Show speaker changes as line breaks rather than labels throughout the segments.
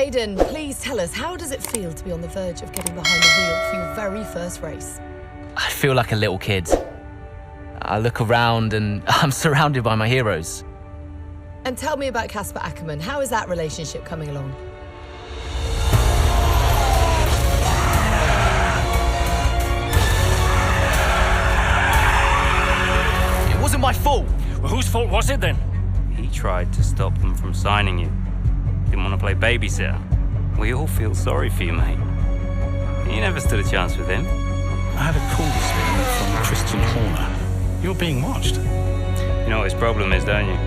Aiden, please tell us, how does it feel to be on the verge of getting behind the wheel for your very first race?
I feel like a little kid. I look around and I'm surrounded by my heroes.
And tell me about Casper Ackerman. How is that relationship coming along?
It wasn't my fault.
Well, whose fault was it then?
He tried to stop them from signing you. Didn't want to play babysitter. We all feel sorry for you, mate. You never stood a chance with him.
I had a call this morning from Christian Horner. You're being watched.
You know what his problem is, don't you?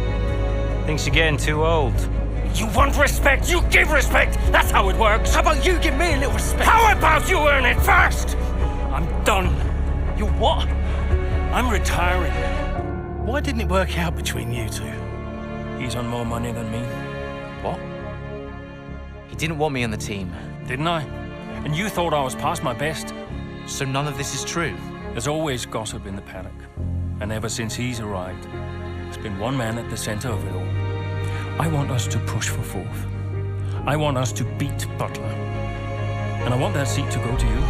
Thinks you're getting too old.
You want respect, you give respect. That's how it works.
How about you give me a little respect?
How about you earn it first? I'm done.
You what?
I'm retiring.
Why didn't it work out between you two?
He's on more money than me.
What? He didn't want me on the team.
Didn't I? And you thought I was past my best?
So none of this is true?
There's always gossip in the paddock. And ever since he's arrived, there's been one man at the center of it all. I want us to push for fourth. I want us to beat Butler. And I want that seat to go to you.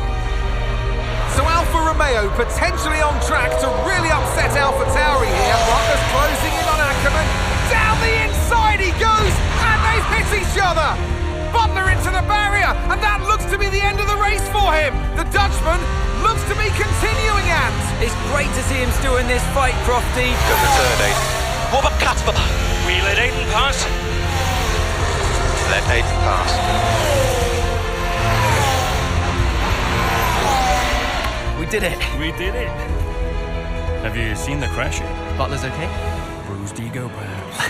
So Alfa Romeo potentially on track to really upset AlphaTauri here. Butler's closing in on Ackerman. Down the inside he goes, and they've hit each other. Butler into the barrier, and that looks to be the end of the race for him. The Dutchman looks to be continuing at.
It's great to see him still in this fight, Crofty.
Good return, Aiden. What about Casper?
We let Aiden pass.
Let Aiden pass.
We did it.
We did it. Have you seen the crash yet?
Butler's okay?
Bruised ego, perhaps.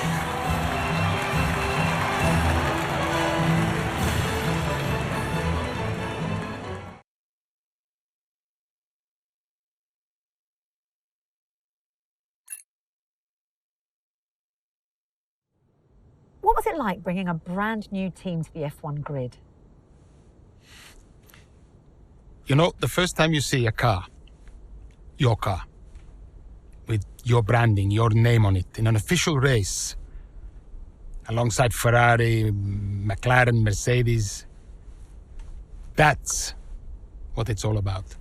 What was it like bringing a brand new team to the F1 grid?
You know, the first time you see a car, your car, with your branding, your name on it, in an official race, alongside Ferrari, McLaren, Mercedes, that's what it's all about.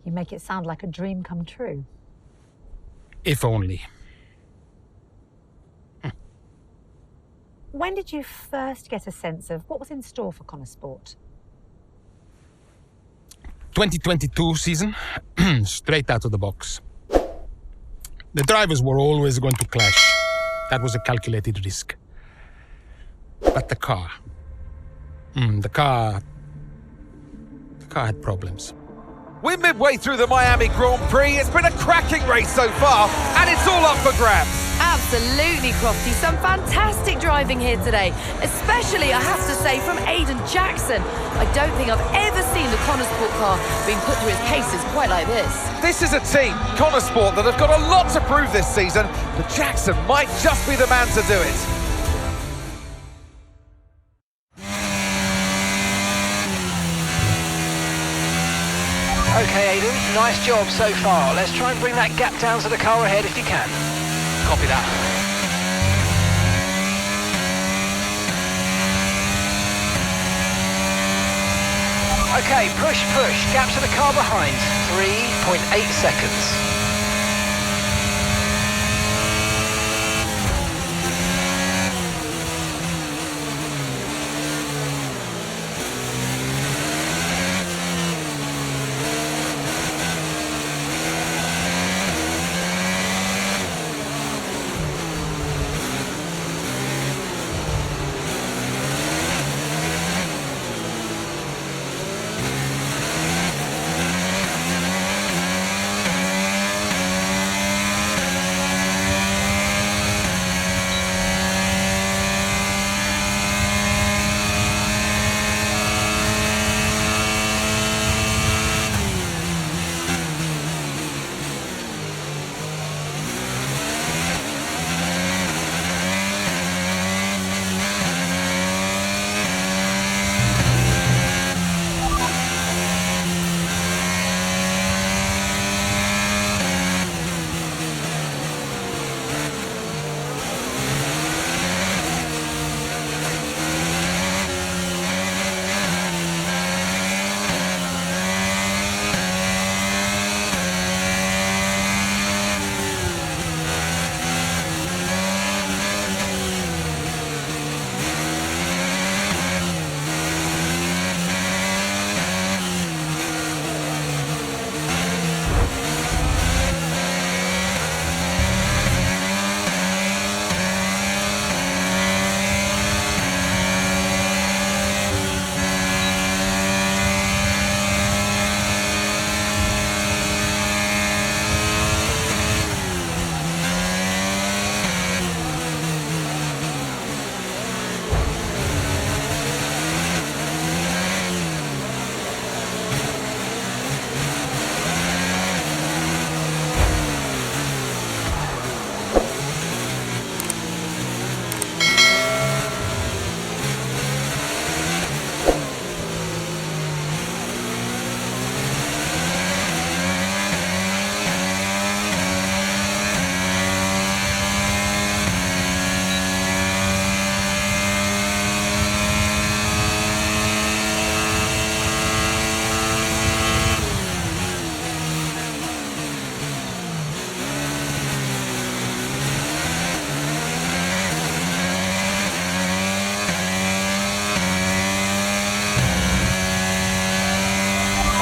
You make it sound like a dream come true.
If only.
When did you first get a sense of what was in store for Connor Sport?
2022 season, straight out of the box. The drivers were always going to clash. That was a calculated risk. But the car had problems.
We're midway through the Miami Grand Prix. It's been a cracking race so far, and it's all up for grabs.
Absolutely, Crofty. Some fantastic driving here today, especially, I have to say, from Aiden Jackson. I don't think I've ever seen the Connor Sport car being put through its paces quite like this.
This is a team, Connor Sport, that have got a lot to prove this season, but Jackson might just be the man to do it.
Okay, Aiden, nice job so far. Let's try and bring that gap down to the car ahead if you can.
Copy that.
Okay, push. Gap to the car behind. 3.8 seconds.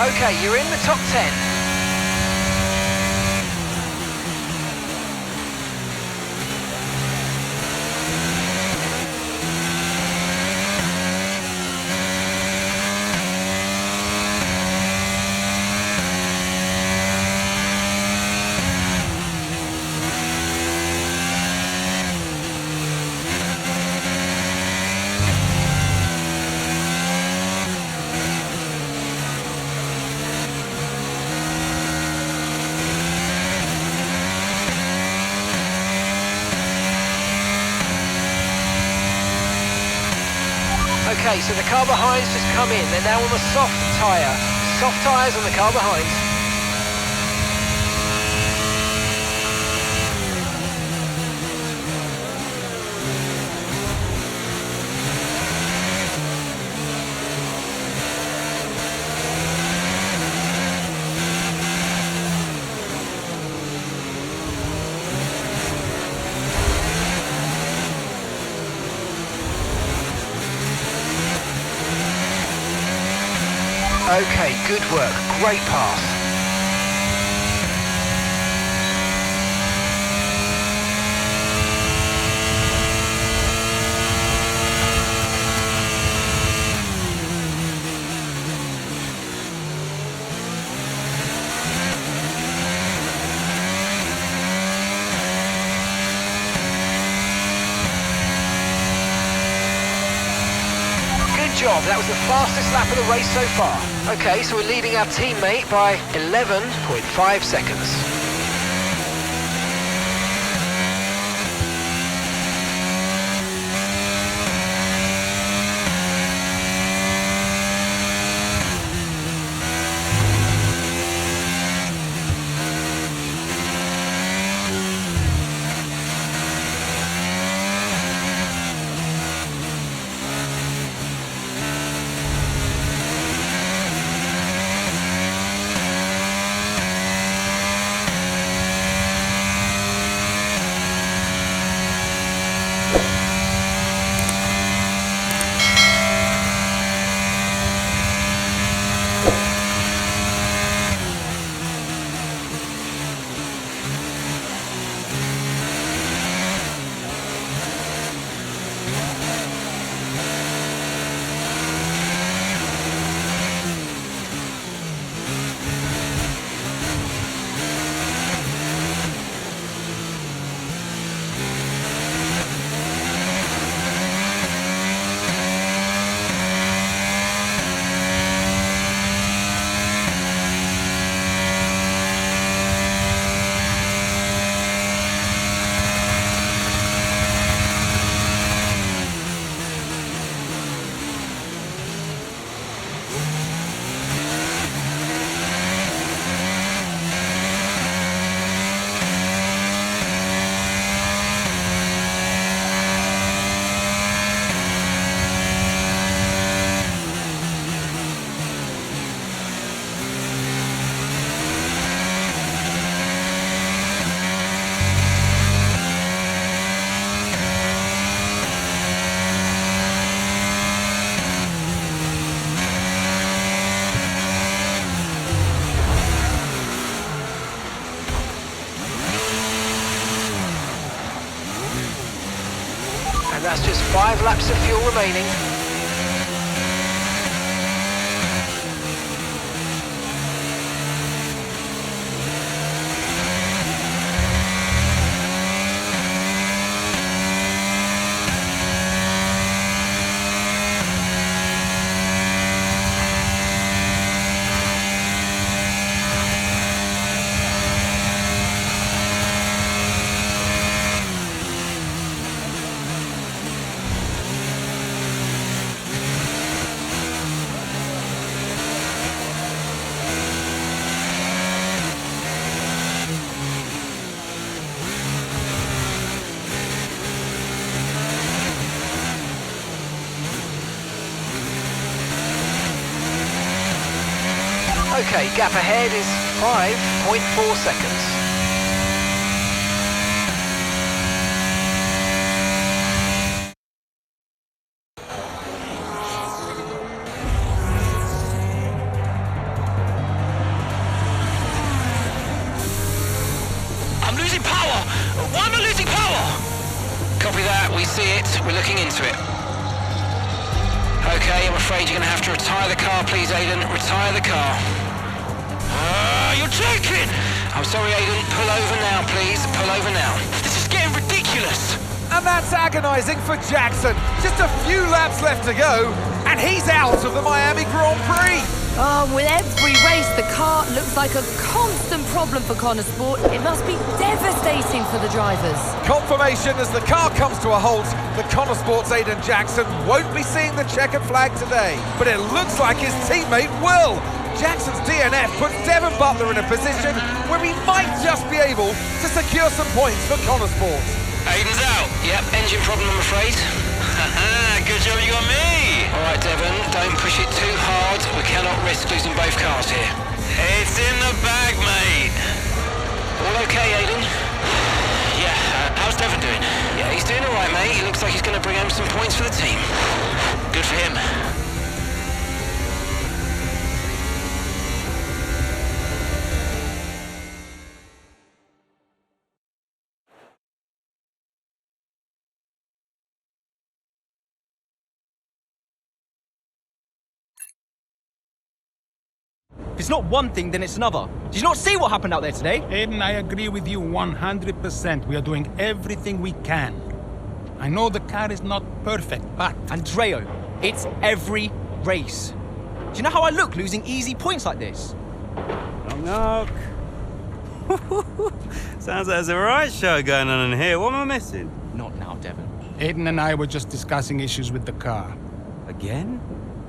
Okay, you're in the top 10. Okay, so the car behind's just come in. They're now on the soft tyre. Soft tyres on the car behind. Okay, good work. Great pass. Job. That was the fastest lap of the race so far. Okay, so we're leading our teammate by 11.5 seconds. And that's just 5 laps of fuel remaining. Okay, gap ahead is 5.4 seconds. We're looking into it. Okay, I'm afraid you're going to have to retire the car, please, Aiden. Retire the car. You're joking! I'm sorry, Aiden. Pull over now, please. Pull over now. This is getting ridiculous.
And that's agonising for Jackson. Just a few laps left to go, and he's out of the Miami Grand Prix.
Oh, with every race, the car looks like a constant problem for Connor Sport. It must be devastating for the drivers.
Confirmation as the car comes to a halt. The Connor Sport's Aiden Jackson won't be seeing the checkered flag today, but it looks like his teammate will. Jackson's DNF puts Devon Butler in a position where he might just be able to secure some points for Connor Sport.
Aiden's out. Yep, engine problem, I'm afraid.
Good job you got me.
All right, Devon, don't push it too hard. We cannot risk losing both cars here.
It's in the bag, mate.
All okay, Aiden? Yeah, how's Devon doing? Yeah, he's doing all right, mate. He looks like he's going to bring home some points for the team. Good for him.
If it's not one thing, then it's another. Did you not see what happened out there today?
Aiden, I agree with you 100%. We are doing everything we can. I know the car is not perfect, but...
Andreo, it's every race. Do you know how I look losing easy points like this?
Knock, knock. Sounds like there's a right show going on in here. What am I missing?
Not now, Devon.
Aiden and I were just discussing issues with the car.
Again?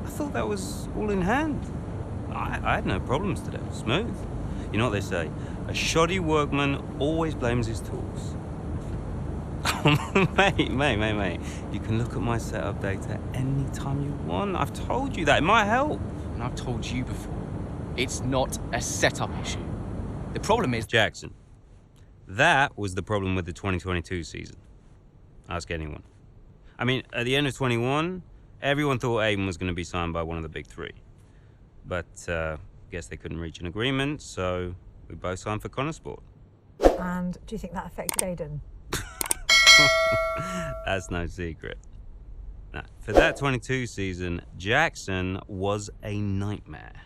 I thought that was all in hand. I had no problems today. Smooth. You know what they say? A shoddy workman always blames his tools. mate. You can look at my setup data any time you want. I've told you that. It might help.
And I've told you before, it's not a setup issue. The problem is...
Jackson, that was the problem with the 2022 season. Ask anyone. I mean, at the end of 21, everyone thought Aiden was going to be signed by one of the big three. But guess they couldn't reach an agreement, so we both signed for Connor Sport.
And do you think that affected Aiden?
That's no secret. Now, for that 22 season, Jackson was a nightmare.